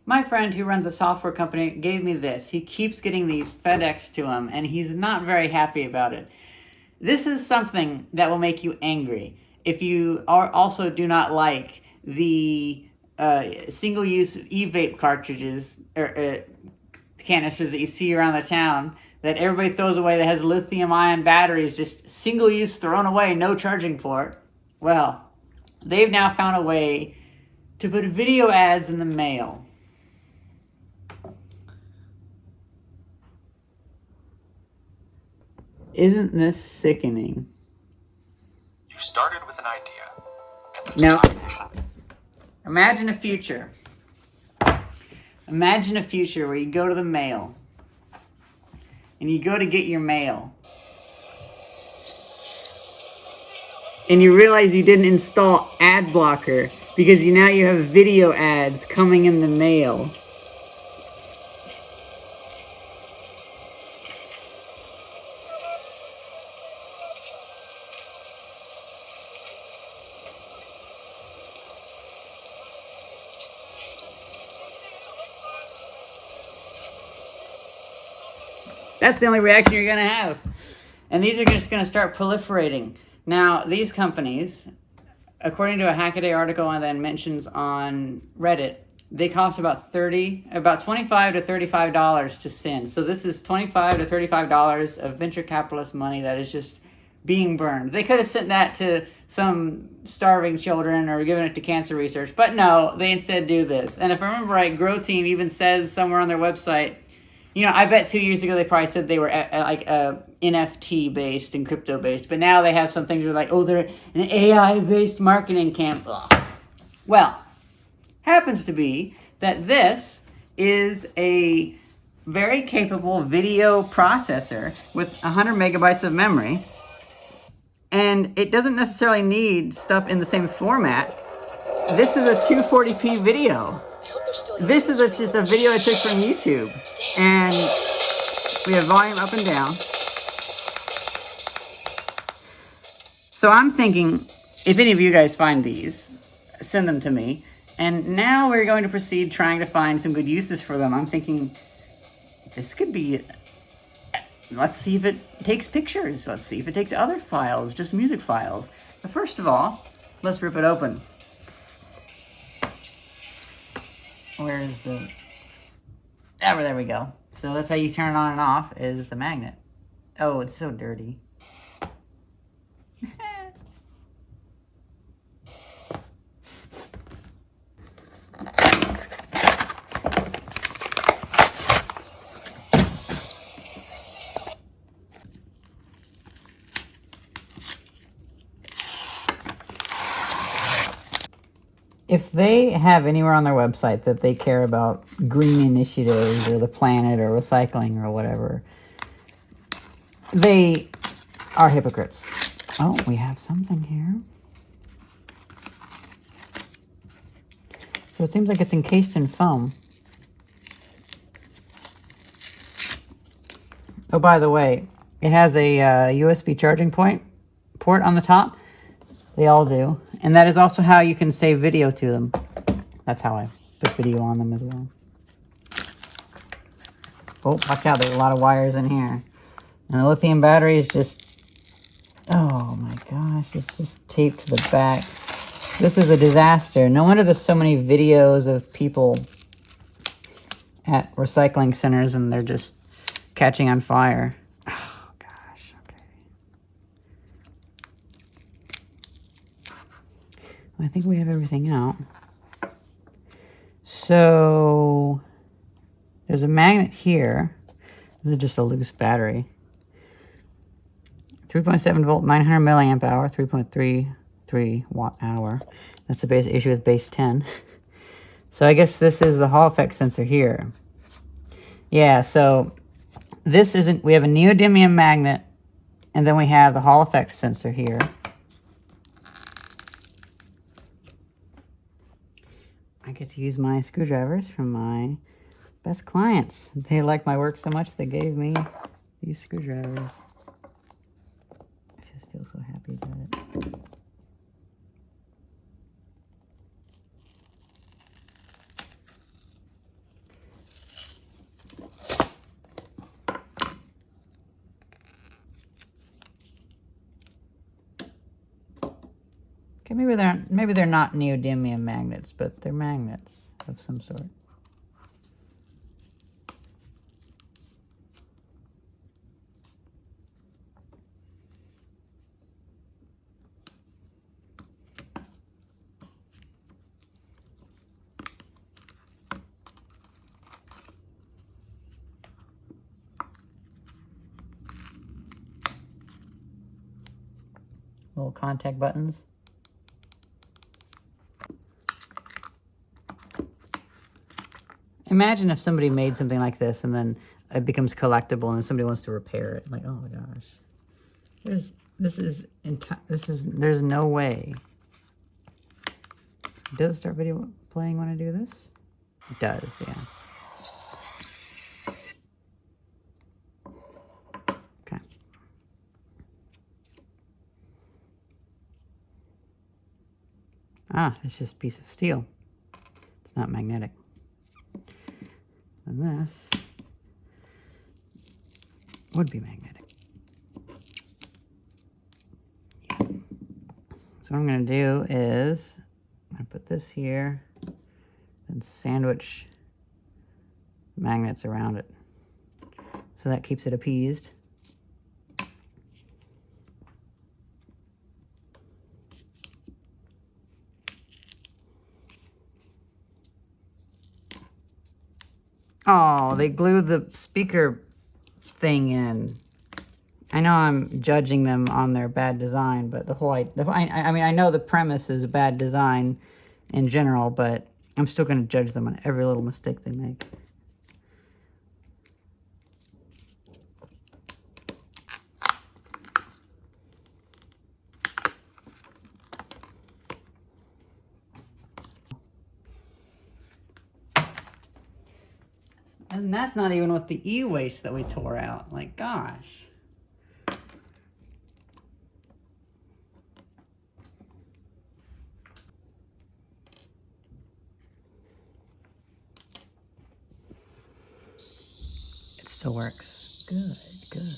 My friend who runs a software company gave me this. He keeps getting these FedEx to him, and he's not very happy about it. This is something that will make you angry if you also do not like the single-use e-vape cartridges or canisters that you see around the town that everybody throws away that has lithium-ion batteries, just single-use, thrown away, no charging port. Well, they've now found a way to put video ads in the mail. Isn't this sickening? You started with an idea. Now, imagine a future. Imagine a future where you go to the mail and you go to get your mail and you realize you didn't install ad blocker because now you have video ads coming in the mail. That's the only reaction you're going to have. And these are just going to start proliferating. Now, these companies, according to a Hackaday article and then mentions on Reddit, they cost about $25 to $35 to send. So this is $25 to $35 of venture capitalist money that is just being burned. They could have sent that to some starving children or given it to cancer research. But no, they instead do this. And if I remember right, Growteam even says somewhere on their website, you know, I bet 2 years ago they probably said they were NFT based and crypto based, but now they have some things where like, oh, they're an AI based marketing camp. Ugh. Well, happens to be that this is a very capable video processor with 100 megabytes of memory, and it doesn't necessarily need stuff in the same format. This is a 240p video. This is just a video I took from YouTube, and we have volume up and down. So I'm thinking, if any of you guys find these, send them to me. And now we're going to proceed trying to find some good uses for them. I'm thinking, this could be, let's see if it takes pictures. Let's see if it takes other files, just music files. But first of all, let's rip it open. Where is the... Oh, there we go. So that's how you turn it on and off, is the magnet. Oh, it's so dirty. If they have anywhere on their website that they care about green initiatives or the planet or recycling or whatever, they are hypocrites. Oh, we have something here. So it seems like it's encased in foam. Oh, by the way, it has a USB charging port on the top. They all do. And that is also how you can save video to them. That's how I put video on them as well. Oh, watch out, there's a lot of wires in here. And the lithium battery is just... Oh my gosh, it's just taped to the back. This is a disaster. No wonder there's so many videos of people at recycling centers and they're just catching on fire. Oh gosh, okay. I think we have everything out. So there's a magnet here. This is just a loose battery. 3.7 volt, 900 milliamp hour, 3.33 watt hour. That's the base issue with base 10. So I guess this is the Hall effect sensor here. Yeah, so this isn't, we have a neodymium magnet, and then we have the Hall effect sensor here. I get to use my screwdrivers from my best clients. They like my work so much they gave me these screwdrivers. I just feel so happy about it. maybe they're not neodymium magnets, but they're magnets of some sort. Little contact buttons. Imagine if somebody made something like this and then it becomes collectible and somebody wants to repair it. Like, oh my gosh. There's no way. Does it start video playing when I do this? It does, yeah. Okay. Ah, it's just a piece of steel. It's not magnetic. And this would be magnetic. Yeah. So what I'm going to do is I'm going to put this here and sandwich magnets around it. So that keeps it appeased. Oh, they glued the speaker thing in. I know I'm judging them on their bad design, but I mean, I know the premise is a bad design in general, but I'm still going to judge them on every little mistake they make. And that's not even with the e-waste that we tore out. Like, gosh. It still works. Good, good.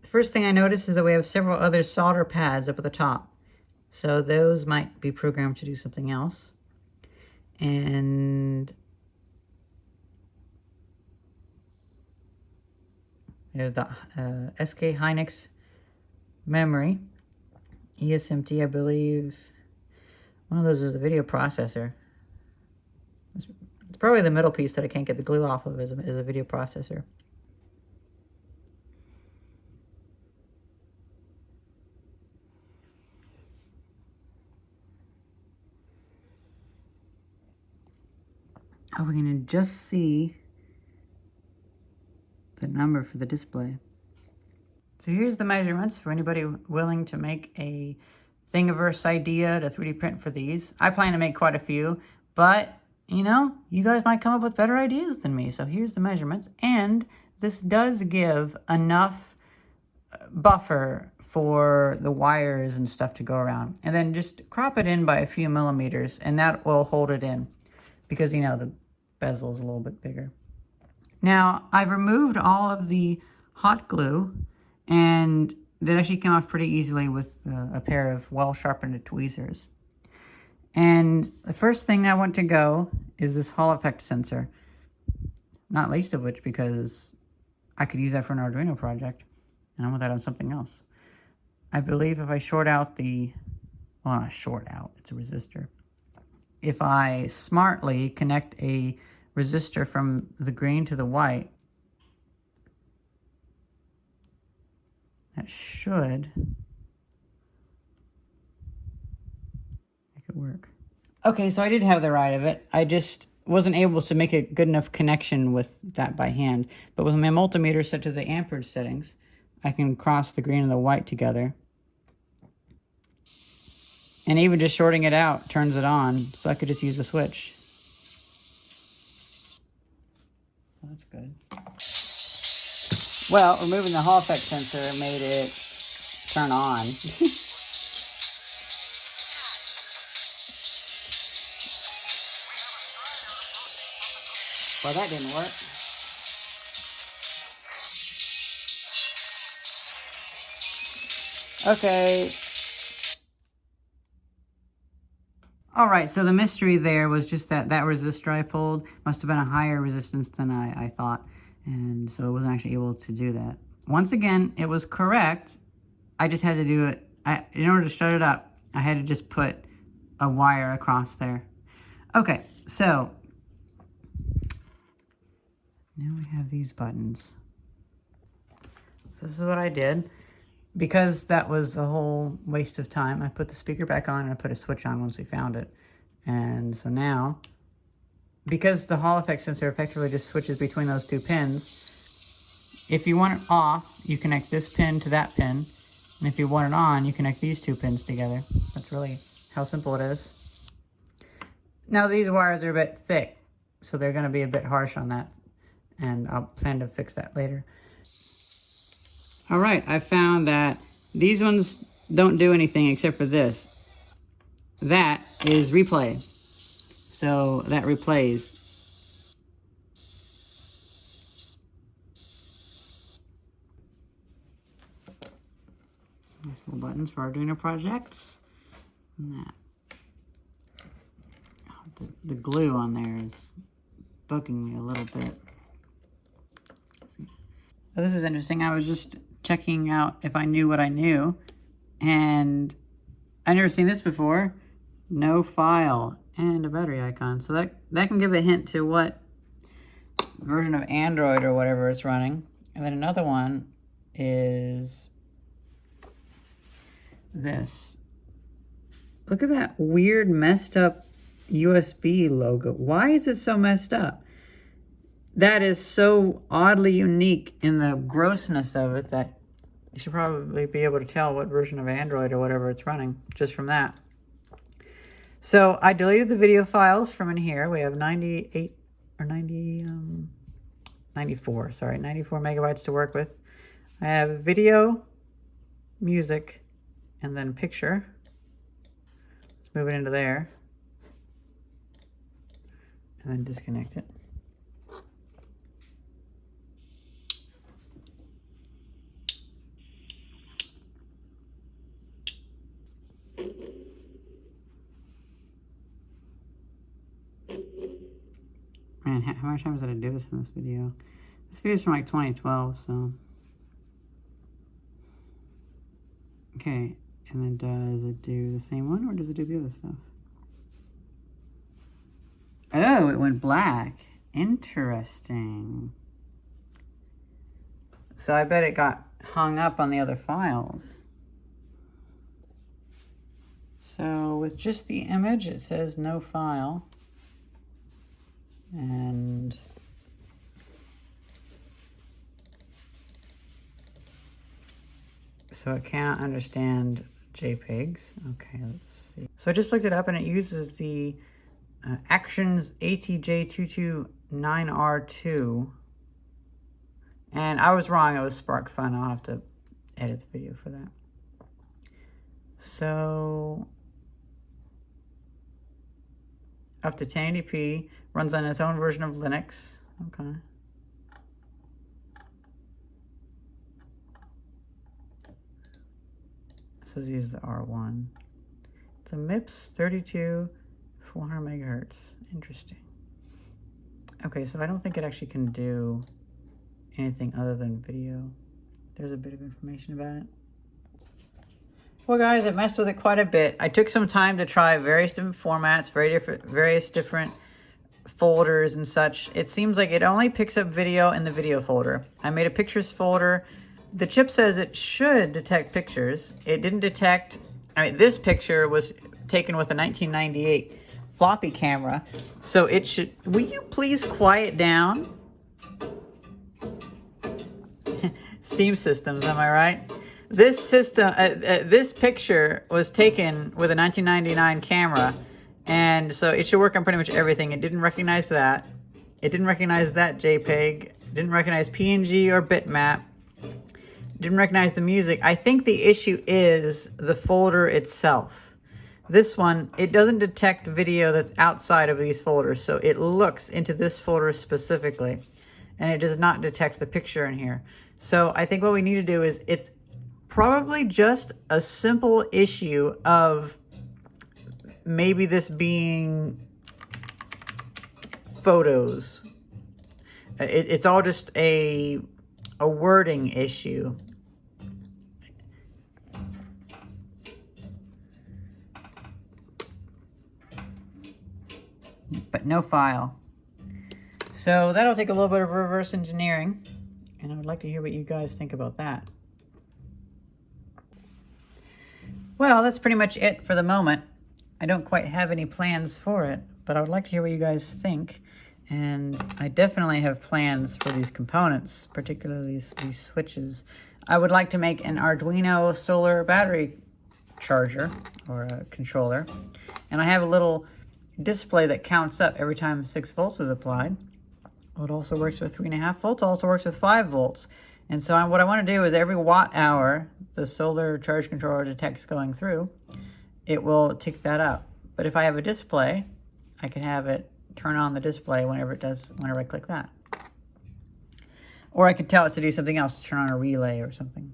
The first thing I noticed is that we have several other solder pads up at the top. So those might be programmed to do something else. And we have the SK Hynix memory, ESMT, I believe. One of those is the video processor. It's probably the middle piece that I can't get the glue off of is a video processor. Oh, we're going to just see the number for the display. So here's the measurements for anybody willing to make a Thingiverse idea to 3D print for these. I plan to make quite a few, but you know, you guys might come up with better ideas than me. So here's the measurements, and this does give enough buffer for the wires and stuff to go around. And then just crop it in by a few millimeters, and that will hold it in because, you know, the bezel is a little bit bigger. Now, I've removed all of the hot glue, and that actually came off pretty easily with a pair of well-sharpened tweezers. And the first thing I want to go is this Hall effect sensor. Not least of which because I could use that for an Arduino project, and I want that on something else. I believe if I short out well, not short out, it's a resistor. If I smartly connect a resistor from the green to the white, that should make it work. Okay, so I did have the right of it. I just wasn't able to make a good enough connection with that by hand. But with my multimeter set to the amperage settings, I can cross the green and the white together. And even just shorting it out turns it on, so I could just use the switch. That's good. Well, removing the Hall effect sensor made it turn on. Well, that didn't work. Okay. All right, so the mystery there was just that resistor I pulled must have been a higher resistance than I thought, and so it wasn't actually able to do that. Once again, it was correct. I just had to do it. In order to shut it up, I had to just put a wire across there. Okay, so now we have these buttons. So this is what I did. Because that was a whole waste of time, I put the speaker back on and I put a switch on once we found it. And so now, because the Hall effect sensor effectively just switches between those two pins, if you want it off, you connect this pin to that pin. And if you want it on, you connect these two pins together. That's really how simple it is. Now these wires are a bit thick, so they're going to be a bit harsh on that. And I'll plan to fix that later. All right, I found that these ones don't do anything except for this. That is replay. So that replays. Some nice little buttons for Arduino projects. And that. Oh, the glue on there is bugging me a little bit. Oh, this is interesting. I was just checking out if I knew what I knew, and I've never seen this before. No file and a battery icon. So that can give a hint to what version of Android or whatever it's running. And then another one is this. Look at that weird messed up USB logo. Why is it so messed up? That is so oddly unique in the grossness of it that you should probably be able to tell what version of Android or whatever it's running just from that. So I deleted the video files from in here. We have 94 megabytes to work with. I have video, music, and then picture. Let's move it into there. And then disconnect it. Man, how many times did I do this in this video? This video's from like 2012, so. Okay, and then does it do the same one or does it do the other stuff? Oh, it went black. Interesting. So I bet it got hung up on the other files. So with just the image, it says no file. And so it can't understand JPEGs. Okay, let's see. So I just looked it up and it uses the Actions ATJ229R2. And I was wrong, it was SparkFun. I'll have to edit the video for that. So up to 1080p, runs on its own version of Linux. Okay. So it uses the R1. It's a MIPS 32, 400 megahertz. Interesting. Okay, so I don't think it actually can do anything other than video. There's a bit of information about it. Well, guys, I messed with it quite a bit. I took some time to try various different formats, various different folders and such. It seems like it only picks up video in the video folder. I made a pictures folder. The chip says it should detect pictures. It didn't detect, I mean, this picture was taken with a 1998 floppy camera. So it should, will you please quiet down? Steam Systems, am I right? This system, this picture was taken with a 1999 camera, and so it should work on pretty much everything. It didn't recognize that. It didn't recognize that JPEG. It didn't recognize PNG or bitmap. It didn't recognize the music. I think the issue is the folder itself. This one, it doesn't detect video that's outside of these folders, so it looks into this folder specifically, and it does not detect the picture in here. So I think what we need to do is, probably just a simple issue of maybe this being photos. It's all just a wording issue. But no file. So that'll take a little bit of reverse engineering, and I would like to hear what you guys think about that. Well, that's pretty much it for the moment. I don't quite have any plans for it, but I would like to hear what you guys think. And I definitely have plans for these components, particularly these switches. I would like to make an Arduino solar battery charger or a controller. And I have a little display that counts up every time 6 volts is applied. It also works with 3.5 volts, also works with 5 volts. And so what I want to do is every watt hour the solar charge controller detects going through, it will tick that up. But if I have a display, I can have it turn on the display whenever I click that. Or I could tell it to do something else, to turn on a relay or something.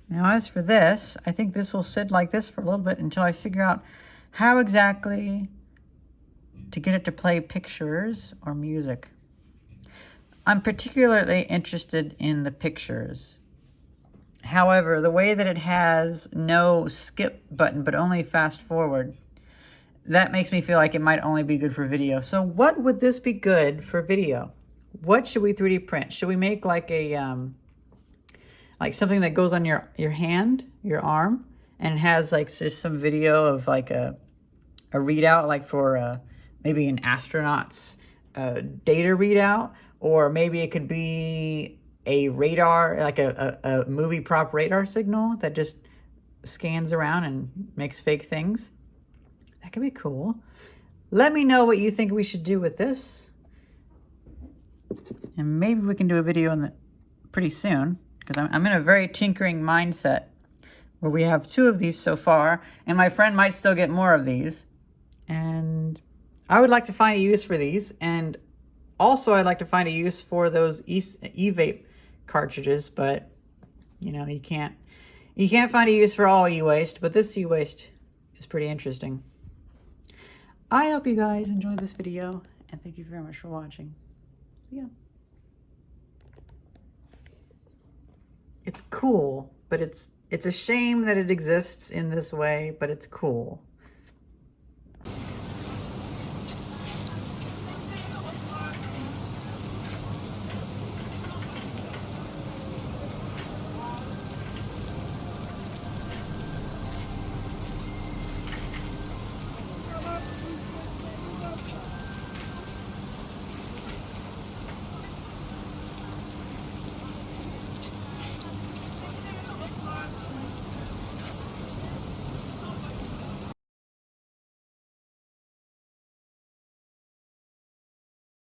Now as for this, I think this will sit like this for a little bit until I figure out how exactly to get it to play pictures or music. I'm particularly interested in the pictures. However, the way that it has no skip button, but only fast forward, that makes me feel like it might only be good for video. So what would this be good for video? What should we 3D print? Should we make like a, like something that goes on your hand, your arm, and has like just some video of like a readout, like for maybe an astronaut's data readout, or maybe it could be a radar, like a movie prop radar signal that just scans around and makes fake things. That could be cool. Let me know what you think we should do with this. And maybe we can do a video pretty soon, because I'm in a very tinkering mindset where we have 2 of these so far, and my friend might still get more of these. And I would like to find a use for these, and also I'd like to find a use for those e-vape cartridges, but you know, you can't find a use for all e-waste, but this e-waste is pretty interesting. I hope you guys enjoyed this video, and thank you very much for watching. Yeah. It's cool, but it's a shame that it exists in this way, but it's cool.